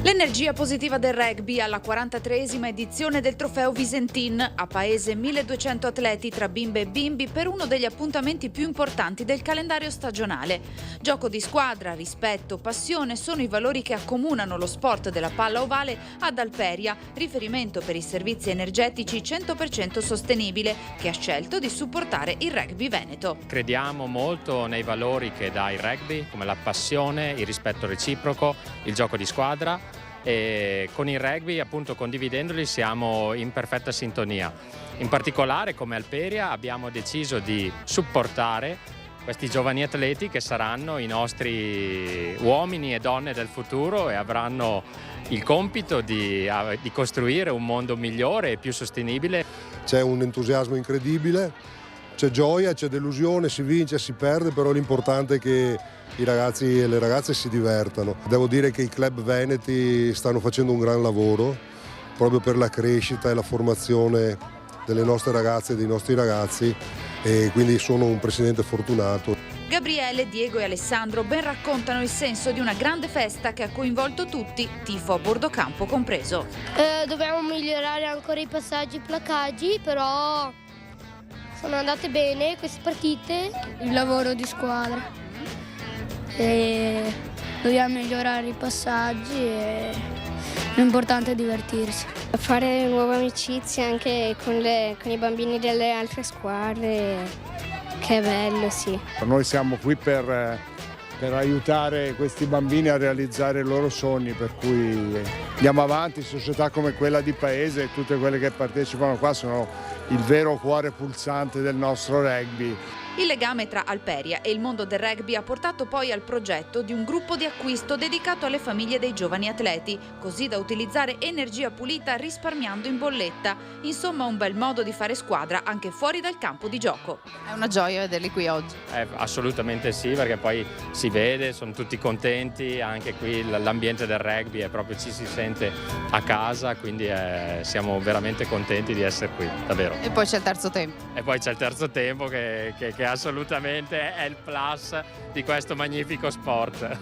L'energia positiva del rugby alla 43esima edizione del Trofeo Visentin, a Paese 1200 atleti tra bimbe e bimbi per uno degli appuntamenti più importanti del calendario stagionale. Gioco di squadra, rispetto, passione sono i valori che accomunano lo sport della palla ovale ad Alperia, riferimento per i servizi energetici 100% sostenibile, che ha scelto di supportare il rugby veneto. Crediamo molto nei valori che dà il rugby, come la passione, il rispetto reciproco, il gioco di squadra. E con il rugby, appunto, condividendoli siamo in perfetta sintonia. In particolare, come Alperia, abbiamo deciso di supportare questi giovani atleti che saranno i nostri uomini e donne del futuro e avranno il compito di costruire un mondo migliore e più sostenibile. C'è un entusiasmo incredibile, c'è gioia, c'è delusione, si vince, si perde, però l'importante è che i ragazzi e le ragazze si divertano. Devo dire che i club veneti stanno facendo un gran lavoro proprio per la crescita e la formazione delle nostre ragazze e dei nostri ragazzi, e quindi sono un presidente fortunato. Gabriele, Diego e Alessandro ben raccontano il senso di una grande festa che ha coinvolto tutti, tifo a bordo campo compreso. Dobbiamo migliorare ancora i passaggi e i placaggi, però sono andate bene queste partite. Il lavoro di squadra. E dobbiamo migliorare i passaggi e l'importante è divertirsi. Fare nuove amicizie anche con i bambini delle altre squadre, che è bello, sì. Noi siamo qui per aiutare questi bambini a realizzare i loro sogni, per cui andiamo avanti. Società come quella di Paese e tutte quelle che partecipano qua sono il vero cuore pulsante del nostro rugby. Il legame tra Alperia e il mondo del rugby ha portato poi al progetto di un gruppo di acquisto dedicato alle famiglie dei giovani atleti, così da utilizzare energia pulita risparmiando in bolletta. Insomma, un bel modo di fare squadra anche fuori dal campo di gioco. È una gioia vederli qui oggi. Assolutamente sì, perché poi si vede, sono tutti contenti, anche qui l'ambiente del rugby è proprio, ci si sente a casa, quindi siamo veramente contenti di essere qui, davvero. E poi c'è il terzo tempo. E poi c'è il terzo tempo che assolutamente è il plus di questo magnifico sport.